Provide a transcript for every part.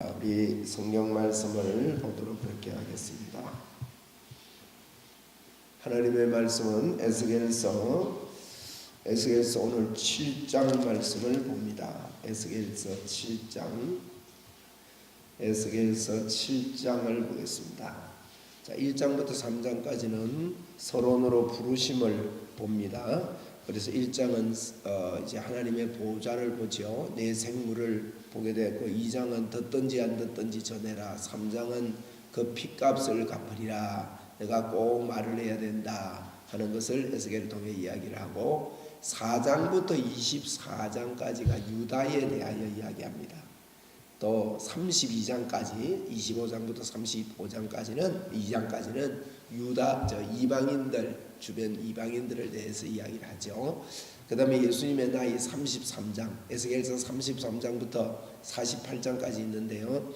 우리 성경 말씀을 보도록 그렇게 하겠습니다. 하나님의 말씀은 에스겔서 오늘 7장 말씀을 봅니다. 에스겔서 7장을 보겠습니다. 자, 1장부터 3장까지는 서론으로 부르심을 봅니다. 그래서 1장은 이제 하나님의 보좌를 보죠. 내 생물을 보게 되고, 2장은 듣든지 안 듣든지 전해라. 3장은 그 핏값을 갚으리라. 내가 꼭 말을 해야 된다 하는 것을 에스겔을 통해 이야기를 하고, 4장부터 24장까지가 유다에 대하여 이야기합니다. 또 32장까지 25장부터 35장까지는 2장까지는 유다 이방인들, 주변 이방인들에 대해서 이야기를 하죠. 그 다음에 예수님의 나이 33장, 에스겔서 33장부터 48장까지 있는데요.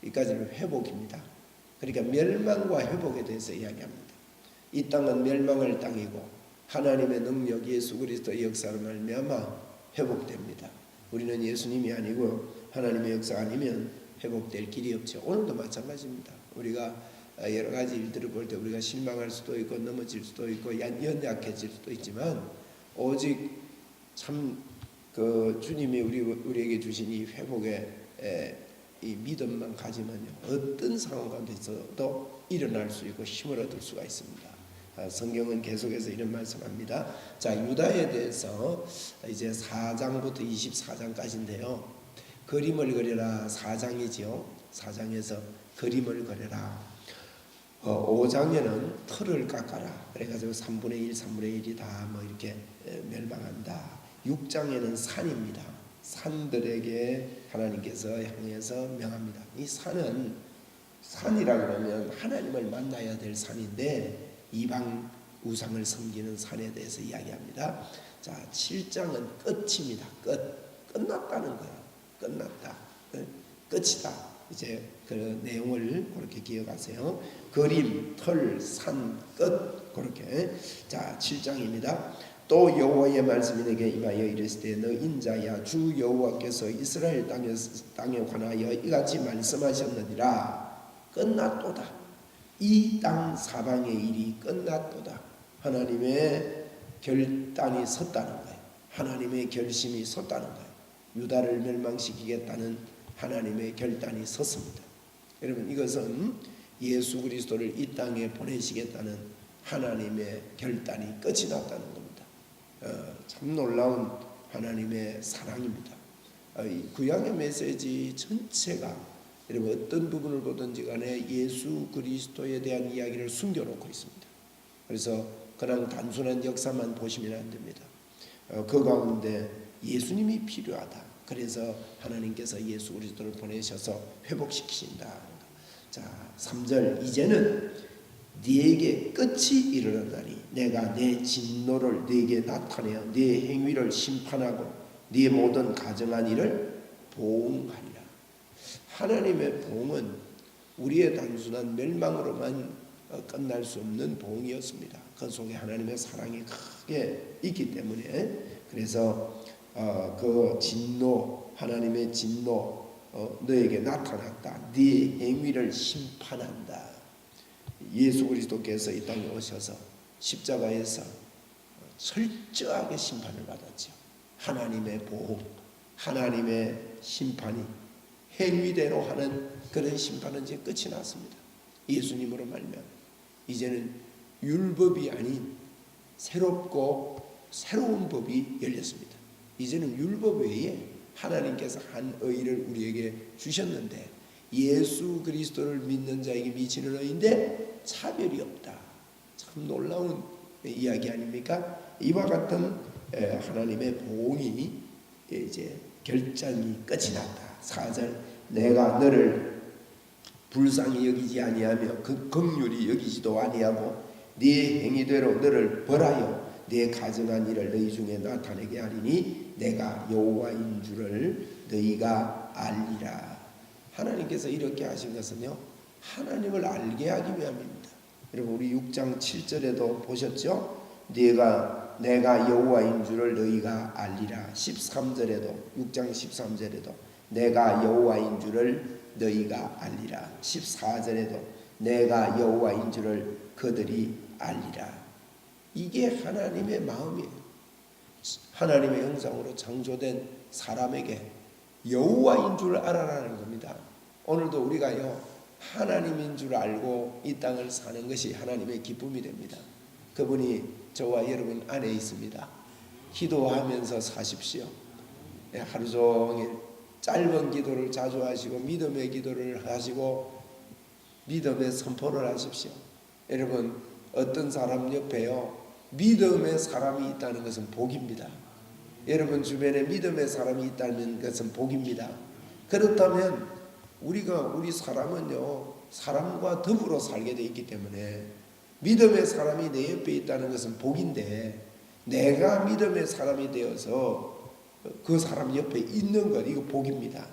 여기까지는 회복입니다. 그러니까 멸망과 회복에 대해서 이야기합니다. 이 땅은 멸망할 땅이고 하나님의 능력, 예수 그리스도의 역사로 말미암아 회복됩니다. 우리는 예수님이 아니고 하나님의 역사 아니면 회복될 길이 없죠. 오늘도 마찬가지입니다. 우리가 여러 가지 일들을 볼 때 우리가 실망할 수도 있고 넘어질 수도 있고 연약해질 수도 있지만, 오직 참 그 주님이 우리에게 주신 이 회복의 이 믿음만 가지면요, 어떤 상황 가운데서도 일어날 수 있고 힘을 얻을 수가 있습니다. 성경은 계속해서 이런 말씀합니다. 자, 유다에 대해서 이제 4장부터 24장까지인데요. 그림을 그려라 4장이지요. 4장에서 그림을 그려라. 5장에는 틀을 깎아라. 그래가지고 3분의 1, 3분의 1이 다 뭐 이렇게 멸망한다. 6장에는 산입니다. 산들에게 하나님께서 향해서 명합니다. 이 산은, 산이라 그러면 하나님을 만나야 될 산인데 이방 우상을 섬기는 산에 대해서 이야기합니다. 자, 7장은 끝입니다. 끝났다는 거예요. 끝났다. 끝이다. 이제 그 내용을 그렇게 기억하세요. 그림, 털, 산, 끝. 그렇게. 자, 7장입니다. 또 여호와의 말씀이 내게 임하여 이르시되, 너 인자야, 주 여호와께서 이스라엘 땅에 관하여 이같이 말씀하셨느니라. 끝났도다. 이 땅 사방의 일이 끝났도다. 하나님의 결단이 섰다는 거예요. 하나님의 결심이 섰다는 거예요. 유다를 멸망시키겠다는 하나님의 결단이 섰습니다. 여러분, 이것은 예수 그리스도를 이 땅에 보내시겠다는 하나님의 결단이 끝이 났다는 겁니다. 참 놀라운 하나님의 사랑입니다. 구약의 메시지 전체가, 여러분, 어떤 부분을 보든지 간에 예수 그리스도에 대한 이야기를 숨겨놓고 있습니다. 그래서 그냥 단순한 역사만 보시면 안 됩니다. 그 가운데 예수님이 필요하다. 그래서 하나님께서 예수 그리스도를 보내셔서 회복시키신다. 자, 3절, 이제는 네게 끝이 이르렀나니 내가 내 진노를 네게 나타내어 네 행위를 심판하고 네 모든 가정한 일을 보응하리라. 하나님의 보응은 우리의 단순한 멸망으로만 끝날 수 없는 보응이었습니다. 그 속에 하나님의 사랑이 크게 있기 때문에, 그래서 그 진노, 하나님의 진노 너에게 나타났다. 네 행위를 심판한다. 예수 그리스도께서 이 땅에 오셔서 십자가에서 철저하게 심판을 받았죠. 하나님의 보호, 하나님의 심판이 행위대로 하는 그런 심판은 이제 끝이 났습니다. 예수님으로 말미암아 이제는 율법이 아닌 새롭고 새로운 법이 열렸습니다. 이제는 율법 외에 하나님께서 한 의를 우리에게 주셨는데, 예수 그리스도를 믿는 자에게 미치는 의인데 차별이 없다. 참 놀라운 이야기 아닙니까? 이와 같은 하나님의 보응이 이제 결정이 끝이 났다. 4절, 내가 너를 불쌍히 여기지 아니하며 그 긍휼히 여기지도 아니하고 네 행위대로 너를 벌하여 네 가정한 일을 너희 중에 나타내게 하리니 내가 여호와인 줄을 너희가 알리라. 하나님께서 이렇게 하신 것은요, 하나님을 알게 하기 위함입니다. 여러분, 우리 6장 7절에도 보셨죠? 내가 여호와인 줄을 너희가 알리라. 13절에도, 6장 13절에도 내가 여호와인 줄을 너희가 알리라. 14절에도 내가 여호와인 줄을 그들이 알리라. 이게 하나님의 마음이에요. 하나님의 형상으로 창조된 사람에게 여호와인 줄 알아라는 겁니다. 오늘도 우리가요 하나님인 줄 알고 이 땅을 사는 것이 하나님의 기쁨이 됩니다. 그분이 저와 여러분 안에 있습니다. 기도하면서 사십시오. 하루 종일 짧은 기도를 자주 하시고 믿음의 기도를 하시고 믿음의 선포를 하십시오. 여러분 어떤 사람 옆에요 믿음의 사람이 있다는 것은 복입니다. 여러분 주변에 믿음의 사람이 있다는 것은 복입니다. 그렇다면 우리 사람은요 사람과 더불어 살게 돼 있기 때문에 믿음의 사람이 내 옆에 있다는 것은 복인데 내가 믿음의 사람이 되어서 그 사람 옆에 있는 것 이거 복입니다.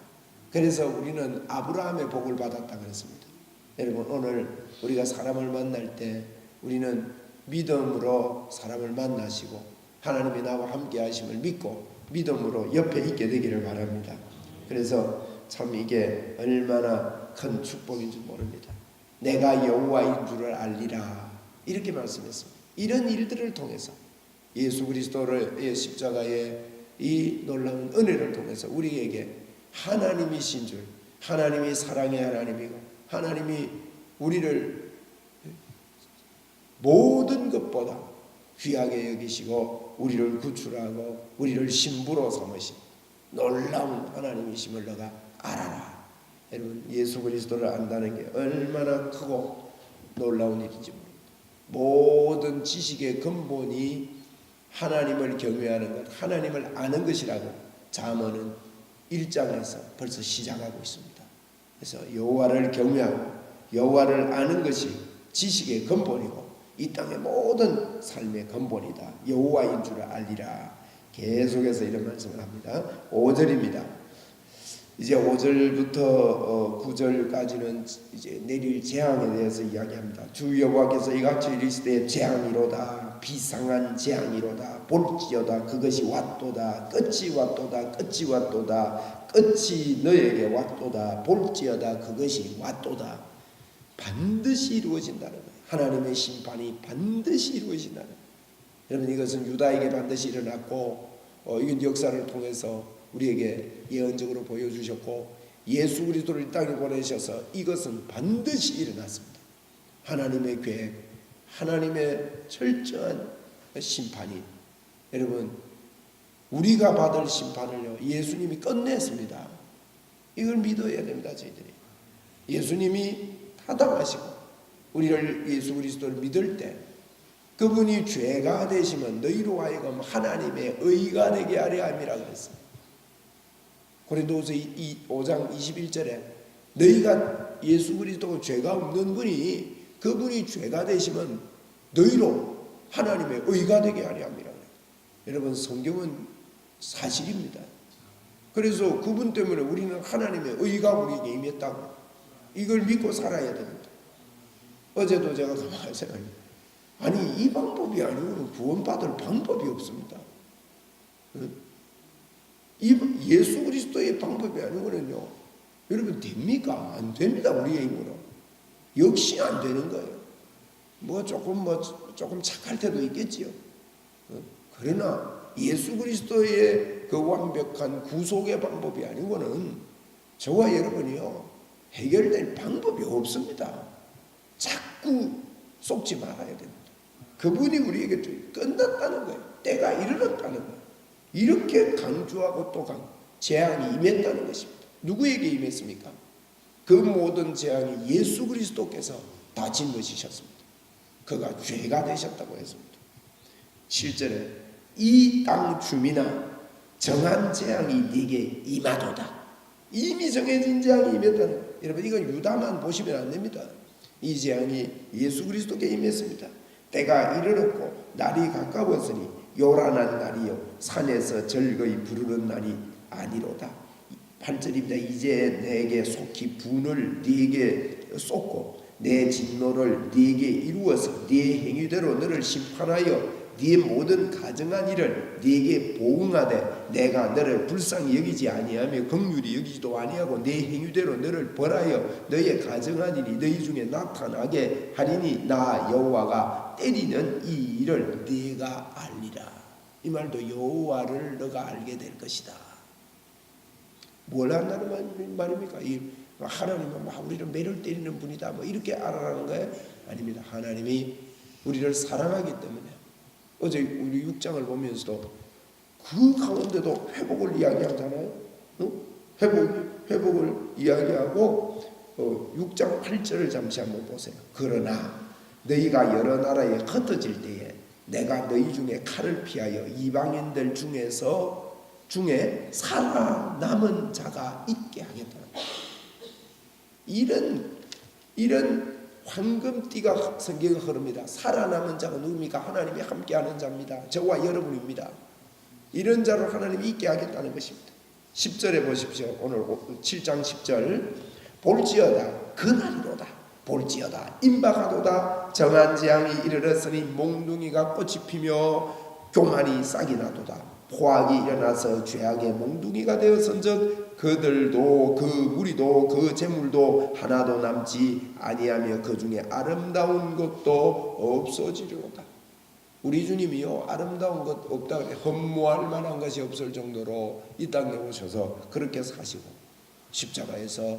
그래서 우리는 아브라함의 복을 받았다 그랬습니다. 여러분 오늘 우리가 사람을 만날 때 우리는 믿음으로 사람을 만나시고 하나님이 나와 함께 하심을 믿고 믿음으로 옆에 있게 되기를 바랍니다. 그래서 참 이게 얼마나 큰 축복인 줄 모릅니다. 내가 여호와인 줄을 알리라 이렇게 말씀했습니다. 이런 일들을 통해서 예수 그리스도의 십자가의 이 놀라운 은혜를 통해서 우리에게 하나님이신 줄, 하나님이 사랑의 하나님이고 하나님이 우리를 모든 것보다 귀하게 여기시고 우리를 구출하고 우리를 신부로 삼으신 놀라운 하나님이심을 너가 알아라. 여러분 예수 그리스도를 안다는 게 얼마나 크고 놀라운 일인지 모릅니다. 모든 지식의 근본이 하나님을 경외하는 것, 하나님을 아는 것이라고 잠언은 1장에서 벌써 시작하고 있습니다. 그래서 여호와를 경외하고 여호와를 아는 것이 지식의 근본이고 이 땅의 모든 삶의 근본이다. 여호와인 줄을 알리라. 계속해서 이런 말씀을 합니다. 5절입니다. 이제 5절부터 9절까지는 이제 내릴 재앙에 대해서 이야기합니다. 주 여호와께서 이같이 이르시되 재앙이로다 비상한 재앙이로다 볼지어다 그것이 왔도다 끝이 왔도다 끝이 왔도다 끝이 너에게 왔도다 볼지어다 그것이 왔도다. 반드시 이루어진다는 거예요. 하나님의 심판이 반드시 이루어진다는 거예요. 여러분 이것은 유다에게 반드시 일어났고 이건 역사를 통해서 우리에게 예언적으로 보여주셨고 예수 그리스도를 이 땅에 보내셔서 이것은 반드시 일어났습니다. 하나님의 계획, 하나님의 철저한 심판이 여러분 우리가 받을 심판을요 예수님이 끝냈습니다. 이걸 믿어야 됩니다. 저희들이 예수님이 타당하시고 우리를 예수 그리스도를 믿을 때 그분이 죄가 되시면 너희로 하여금 하나님의 의가 되게 하려 함이라 그랬어요. 고린도후서 5장 21절에 너희가 예수 그리스도가 죄가 없는 분이 그분이 죄가 되시면 너희로 하나님의 의가 되게 하려 함이라 그래요. 여러분 성경은 사실입니다. 그래서 그분 때문에 우리는 하나님의 의가 우리에게 임했다고 이걸 믿고 살아야 됩니다. 어제도 제가 가만히 생각해요. 아니 이 방법이 아니고는 구원받을 방법이 없습니다. 예수 그리스도의 방법이 아니고는요 여러분 됩니까? 안 됩니다. 우리의 힘으로 역시 안 되는 거예요. 조금 착할 때도 있겠지요. 그러나 예수 그리스도의 그 완벽한 구속의 방법이 아니고는 저와 여러분이요 해결될 방법이 없습니다. 자꾸 속지 말아야 됩니다. 그분이 우리에게 끝났다는 거예요. 때가 이르렀다는 거예요. 이렇게 강조하고 또 재앙이 임했다는 것입니다. 누구에게 임했습니까? 그 모든 재앙이 예수 그리스도께서 다 짊어지셨습니다. 그가 죄가 되셨다고 했습니다. 7절에 이 땅 주민아 정한 재앙이 네게 임하도다. 이미 정해진 재앙이 임했다는 거예요. 여러분 이건 유다만 보시면 안 됩니다. 이 재앙이 예수 그리스도께 임했습니다. 때가 이르렀고 날이 가까웠으니 요란한 날이요 산에서 절거이 부르는 날이 아니로다. 8절입니다. 이제 내게 속히 분을 네게 쏟고 내 진노를 네게 이루어서 네 행위대로 너를 심판하여 네 모든 가정한 일을 네게 보응하되 내가 너를 불쌍히 여기지 아니하며 긍휼히 여기지도 아니하고 네 행위대로 너를 벌하여 너의 가정한 일이 너희 중에 나타나게 하리니 나 여호와가 때리는 이 일을 네가 알리라. 이 말도 여호와를 너가 알게 될 것이다. 뭘 한다는 말입니까? 이 하나님은 우리를 매를 때리는 분이다 뭐 이렇게 알아라는 거예요? 아닙니다. 하나님이 우리를 사랑하기 때문에 어제 우리 6장을 보면서도 그 가운데도 회복을 이야기하잖아요. 회복을 이야기하고 6장 8절을 잠시 한번 보세요. 그러나 너희가 여러 나라에 흩어질 때에 내가 너희 중에 칼을 피하여 이방인들 중에 살아남은 자가 있게 하겠다. 이런 황금띠가 성경에 흐릅니다. 살아남은 자가 누굽니까? 하나님이 함께하는 자입니다. 저와 여러분입니다. 이런 자를 하나님이 있게 하겠다는 것입니다. 10절에 보십시오. 오늘 7장 10절 볼지어다 그날이로다. 볼지어다 임박하도다. 정한 재앙이 이르렀으니 몽둥이가 꽃이 피며 교만이 싹이 나도다. 포악이 일어나서 죄악의 몽둥이가 되었은즉 그들도 그 무리도 그 재물도 하나도 남지 아니하며 그 중에 아름다운 것도 없어지리로다. 우리 주님이요 아름다운 것 없다 그래 흠모할 만한 것이 없을 정도로 이 땅에 오셔서 그렇게 사시고 십자가에서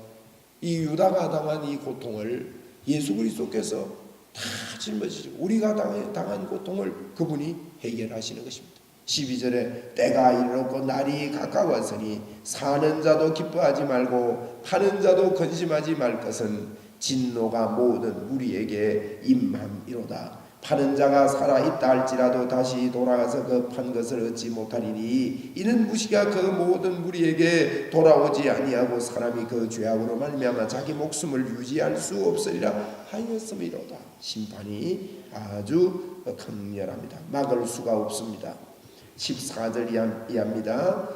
이 유다가 당한 이 고통을 예수 그리스도께서 다 짊어지시고 우리가 당한 고통을 그분이 해결하시는 것입니다. 12절에 때가 이르렀고 날이 가까웠으니 사는 자도 기뻐하지 말고 파는 자도 근심하지 말 것은 진노가 모든 무리에게 임함이로다. 파는 자가 살아있다 할지라도 다시 돌아가서 그 판 것을 얻지 못하리니 이는 무시가 그 모든 무리에게 돌아오지 아니하고 사람이 그 죄악으로 말미암아 자기 목숨을 유지할 수 없으리라 하였음이로다. 심판이 아주 강렬합니다. 막을 수가 없습니다. 14절 이하입니다.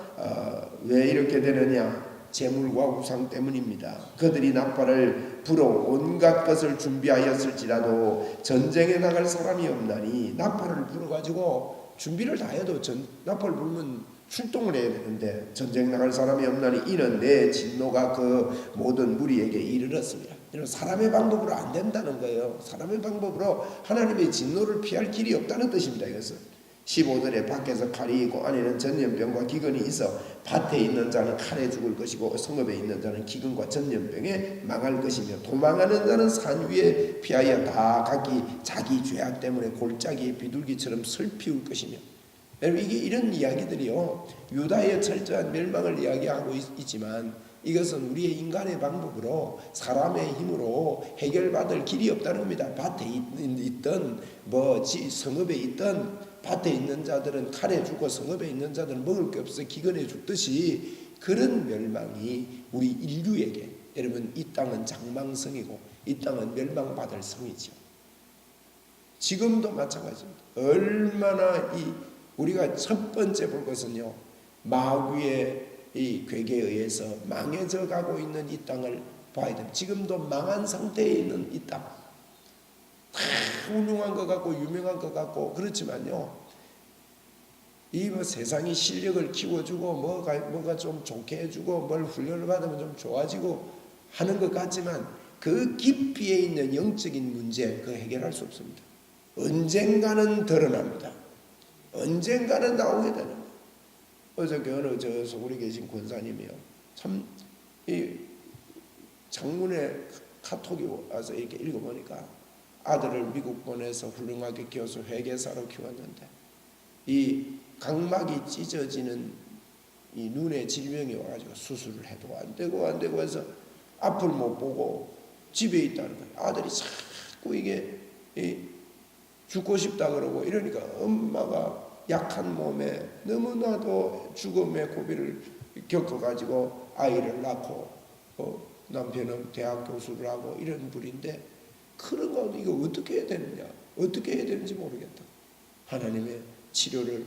왜 이렇게 되느냐? 재물과 우상 때문입니다. 그들이 나팔을 불어 온갖 것을 준비하였을지라도 전쟁에 나갈 사람이 없나니 나팔을 불어가지고 준비를 다 해도 나팔 불면 출동을 해야 되는데 전쟁 나갈 사람이 없나니 이는 내 진노가 그 모든 무리에게 이르렀습니다. 이런 사람의 방법으로 안 된다는 거예요. 사람의 방법으로 하나님의 진노를 피할 길이 없다는 뜻입니다. 이것은 15절에 밖에서 칼이 있고 안에는 전염병과 기근이 있어 밭에 있는 자는 칼에 죽을 것이고 성읍에 있는 자는 기근과 전염병에 망할 것이며 도망하는 자는 산 위에 피하여 다 각기 자기 죄악 때문에 골짜기의 비둘기처럼 슬피울 것이며. 여러분 이게 이런 이야기들이요 유다의 철저한 멸망을 이야기하고 있지만 이것은 우리의 인간의 방법으로 사람의 힘으로 해결받을 길이 없다는 겁니다. 밭에 있던 성읍에 있던 밭에 있는 자들은 칼에 죽고 성읍에 있는 자들은 먹을 게 없어 기근에 죽듯이 그런 멸망이 우리 인류에게 여러분 이 땅은 장망성이고 이 땅은 멸망받을 성이죠. 지금도 마찬가지입니다. 얼마나 우리가 첫 번째 볼 것은요 마귀의 이 괴계에 의해서 망해져 가고 있는 이 땅을 봐야 됩니다. 지금도 망한 상태에 있는 이 땅. 다 훌륭한 것 같고 유명한 것 같고 그렇지만요. 이 세상이 실력을 키워주고 뭐가 좀 좋게 해주고 뭘 훈련을 받으면 좀 좋아지고 하는 것 같지만 그 깊이에 있는 영적인 문제 그 해결할 수 없습니다. 언젠가는 드러납니다. 언젠가는 나오게 되는 거예요. 어저께 어느 저 서울에 계신 권사님이요. 참 이 장문에 카톡이 와서 이렇게 읽어보니까 아들을 미국 보내서 훌륭하게 키워서 회계사로 키웠는데 이 각막이 찢어지는 이 눈에 질병이 와가지고 수술을 해도 안 되고 해서 앞을 못 보고 집에 있다는 거예요. 아들이 자꾸 이게 죽고 싶다 그러고 이러니까 엄마가 약한 몸에 너무나도 죽음의 고비를 겪어가지고 아이를 낳고 남편은 대학 교수를 하고 이런 분인데 그런 가운데 이거 어떻게 해야 되느냐 어떻게 해야 되는지 모르겠다. 하나님의 치료를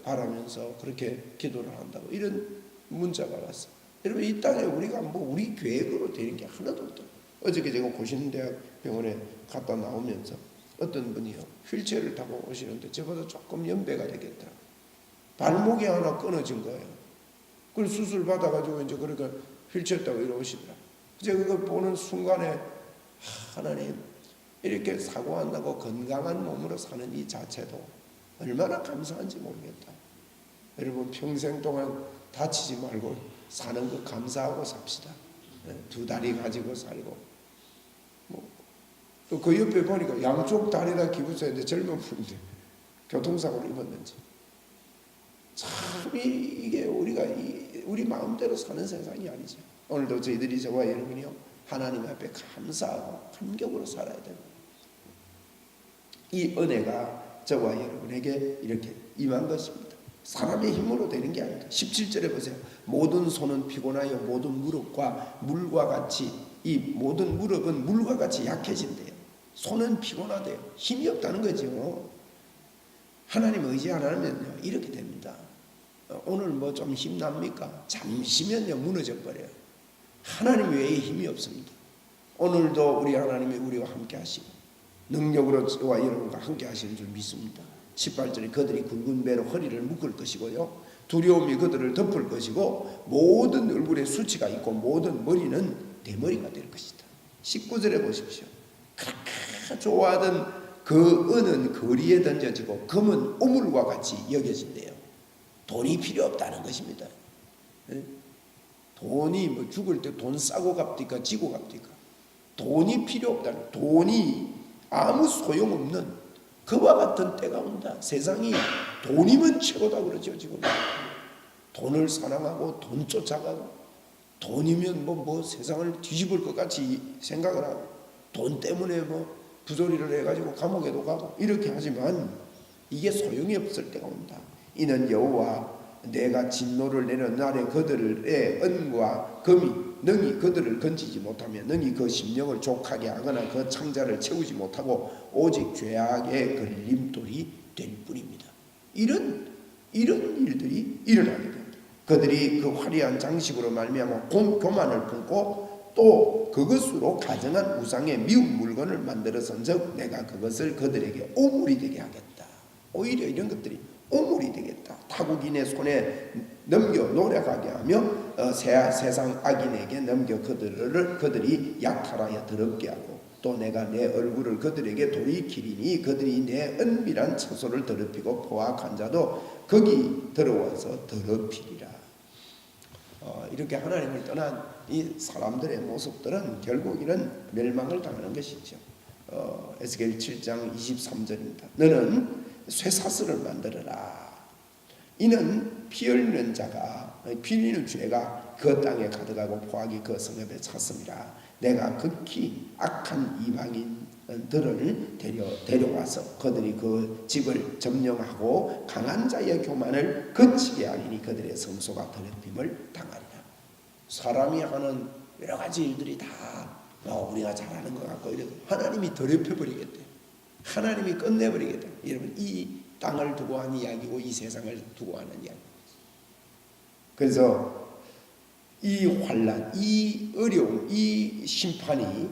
바라면서 그렇게 기도를 한다고 이런 문자가 왔어. 여러분 이 땅에 우리가 우리 계획으로 되는 게 하나도 없다. 어저께 제가 고신대학 병원에 갔다 나오면서 어떤 분이요, 휠체어를 타고 오시는데 저보다 조금 연배가 되겠다. 발목이 하나 끊어진 거예요. 그걸 수술 받아가지고 이제 그러니까 휠체어 타고 이러시더라. 제가 그걸 보는 순간에 하나님, 이렇게 사고 안 나고 건강한 몸으로 사는 이 자체도 얼마나 감사한지 모르겠다. 여러분, 평생 동안 다치지 말고 사는 거 감사하고 삽시다. 두 다리 가지고 살고. 또 그 옆에 보니까 양쪽 다리 다 기부서인데 젊은 분인데 교통사고를 입었는지. 참 이게 우리가 우리 마음대로 사는 세상이 아니죠. 오늘도 저희들이 저와 여러분이요, 하나님 앞에 감사하고 감격으로 살아야 됩니다. 이 은혜가 저와 여러분에게 이렇게 임한 것입니다. 사람의 힘으로 되는 게 아니다. 17절에 보세요. 모든 손은 피곤하여 모든 무릎과 물과 같이, 이 모든 무릎은 물과 같이 약해진대요. 손은 피곤하대요. 힘이 없다는 거죠. 하나님 의지 안 하면요 이렇게 됩니다. 오늘 뭐 좀 힘납니까? 잠시면요 무너져 버려요. 하나님 외에 힘이 없습니다. 오늘도 우리 하나님이 우리와 함께 하시고 능력으로 저와 여러분과 함께 하시는 줄 믿습니다. 18절에 그들이 굵은 배로 허리를 묶을 것이고요, 두려움이 그들을 덮을 것이고 모든 얼굴에 수치가 있고 모든 머리는 대머리가 될 것이다. 19절에 보십시오. 그렇게 좋아하던 그 은은 거리에 던져지고 금은 우물과 같이 여겨진대요. 돈이 필요 없다는 것입니다. 돈이 뭐 죽을 때 돈 싸고 갑니까? 지고 갑니까? 돈이 필요 없다는, 돈이 아무 소용없는 그와 같은 때가 온다. 세상이 돈이면 최고다 그러죠. 지금 돈을 사랑하고 돈 쫓아가고 돈이면 뭐 세상을 뒤집을 것 같이 생각을 하고 돈 때문에 뭐 부조리를 해가지고 감옥에도 가고 이렇게 하지만 이게 소용이 없을 때가 온다. 이는 여호와 내가 진노를 내는 날에 그들의 은과 금이 능히 그들을 건지지 못하며 능히 그 심령을 족하게 하거나 그 창자를 채우지 못하고 오직 죄악의 걸림돌이 될 뿐입니다. 이런 일들이 일어나게 됩니다. 그들이 그 화려한 장식으로 말미암아 교만을 품고 또 그것으로 가정한 우상의 미운 물건을 만들어선즉 내가 그것을 그들에게 오물이 되게 하겠다. 오히려 이런 것들이 오물이 되겠다. 타국인의 손에 넘겨 노력하게 하며 세상 악인에게 넘겨 그들이 약탈하여 더럽게 하고 또 내가 내 얼굴을 그들에게 돌이키리니 그들이 내 은밀한 처소를 더럽히고 포악한 자도 거기 들어와서 더럽히리라. 이렇게 하나님을 떠난 이 사람들의 모습들은 결국 이런 멸망을 당하는 것이죠. 에스겔 7장 23절입니다. 너는 쇠사슬을 만들어라. 이는 피 흘리는 자가, 피 흘리는 죄가 그 땅에 가득하고 포악이 그 성읍에 찼습니다. 내가 극히 악한 이방인들을 데려와서 그들이 그 집을 점령하고 강한 자의 교만을 거치게 하리니 그들의 성소가 더럽힘을 당하리라. 사람이 하는 여러 가지 일들이 다 우리가 잘하는 것 같고 이래도 하나님이 더럽혀버리겠대. 하나님이 끝내버리겠다. 여러분, 이 땅을 두고 한 이야기고 이 세상을 두고 하는 이야기. 그래서 이 환난, 이 어려움, 이 심판이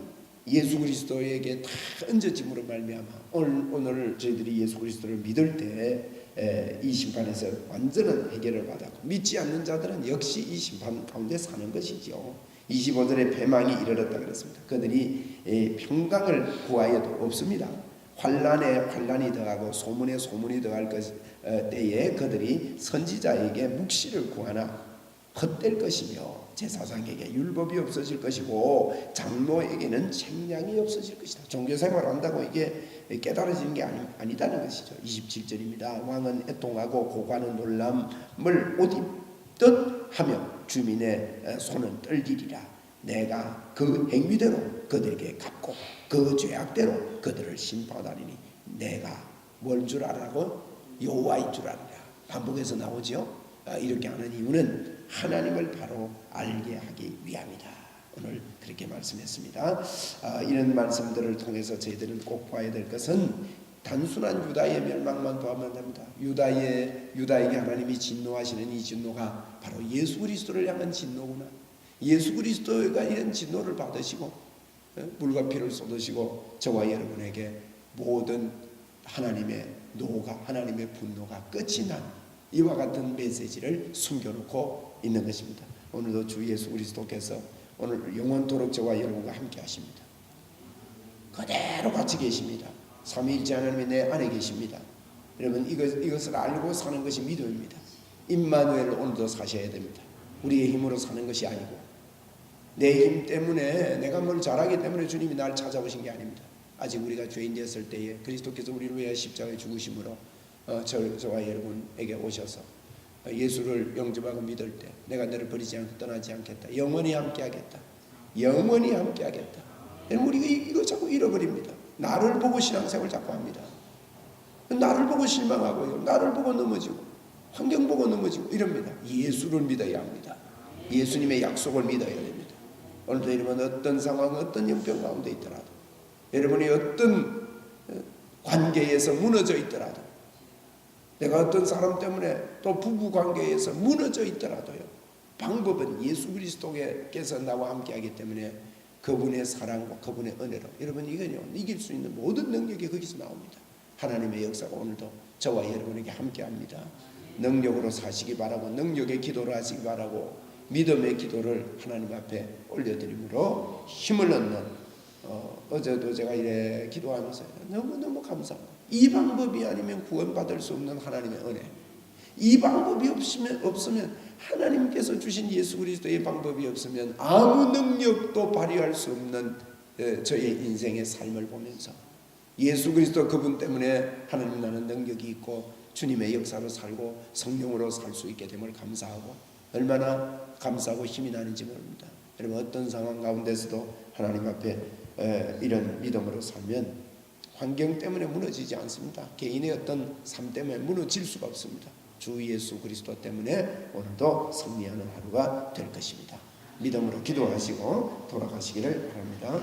예수 그리스도에게 다 얹어짐으로 말미암아 오늘 저희들이 예수 그리스도를 믿을 때 이 심판에서 완전한 해결을 받았고 믿지 않는 자들은 역시 이 심판 가운데 사는 것이죠. 25절에 패망이 이르렀다 그랬습니다. 그들이 평강을 구하여도 없습니다. 환난에 환난이 더하고 소문에 소문이 더할 때에 그들이 선지자에게 묵시를 구하나 헛될 것이며 제사장에게 율법이 없어질 것이고 장로에게는 책량이 없어질 것이다. 종교생활 한다고 이게 깨달아지는 게 아니다는 것이죠. 27절입니다. 왕은 애통하고 고관은 놀람을 옷 입듯 하며 주민의 손은 떨리리라. 내가 그 행위대로 그들에게 갚고 그 죄악대로 그들을 심판하리니 내가 뭘 줄 알라고? 여호와인 줄 알리라. 반복해서 나오죠. 이렇게 하는 이유는 하나님을 바로 알게 하기 위함이다. 오늘 그렇게 말씀했습니다. 이런 말씀들을 통해서 저희들은 꼭 봐야 될 것은 단순한 유다의 멸망만 보면 됩니다. 유다에게 하나님이 진노하시는 이 진노가 바로 예수 그리스도를 향한 진노구나. 예수 그리스도가 이런 진노를 받으시고 물과 피를 쏟으시고 저와 여러분에게 모든 하나님의 노가, 하나님의 분노가 끝이 난 이와 같은 메시지를 숨겨놓고 있는 것입니다. 오늘도 주 예수 그리스도께서 오늘 영원토록 저와 여러분과 함께 하십니다. 그대로 같이 계십니다. 삼위일체 하나님이 내 안에 계십니다. 여러분 이것을 알고 사는 것이 믿음입니다. 임마누엘 오늘도 사셔야 됩니다. 우리의 힘으로 사는 것이 아니고 내 힘 때문에 내가 뭘 잘하기 때문에 주님이 나를 찾아오신 게 아닙니다. 아직 우리가 죄인 되었을 때에 그리스도께서 우리를 위해 십자가에 죽으심으로 저와 여러분에게 오셔서 예수를 영접하고 믿을 때 내가 너를 버리지 않고 떠나지 않겠다. 영원히 함께하겠다. 영원히 함께하겠다. 여러분 우리가 이거 자꾸 잃어버립니다. 나를 보고 신앙생활을 자꾸 합니다. 나를 보고 실망하고요. 나를 보고 넘어지고 환경 보고 넘어지고 이럽니다. 예수를 믿어야 합니다. 예수님의 약속을 믿어야 됩니다. 오늘도 여러분 어떤 상황 어떤 형편 가운데 있더라도 여러분이 어떤 관계에서 무너져 있더라도 내가 어떤 사람 때문에 또 부부 관계에서 무너져 있더라도요. 방법은 예수 그리스도께서 나와 함께하기 때문에 그분의 사랑과 그분의 은혜로 여러분 이건요 이길 수 있는 모든 능력이 거기서 나옵니다. 하나님의 역사가 오늘도 저와 여러분에게 함께합니다. 능력으로 사시기 바라고 능력의 기도를 하시기 바라고 믿음의 기도를 하나님 앞에 올려드림으로 힘을 얻는 어제도 제가 이래 기도하면서 너무너무 감사합니다. 이 방법이 아니면 구원받을 수 없는 하나님의 은혜, 이 방법이 없으면 하나님께서 주신 예수 그리스도의 방법이 없으면 아무 능력도 발휘할 수 없는 저의 인생의 삶을 보면서 예수 그리스도 그분 때문에 하나님 나는 능력이 있고 주님의 역사로 살고 성령으로 살 수 있게 됨을 감사하고 얼마나 감사하고 힘이 나는지 모릅니다. 여러분 어떤 상황 가운데서도 하나님 앞에 이런 믿음으로 살면 환경 때문에 무너지지 않습니다. 개인의 어떤 삶 때문에 무너질 수가 없습니다. 주 예수 그리스도 때문에 오늘도 승리하는 하루가 될 것입니다. 믿음으로 기도하시고 돌아가시기를 바랍니다.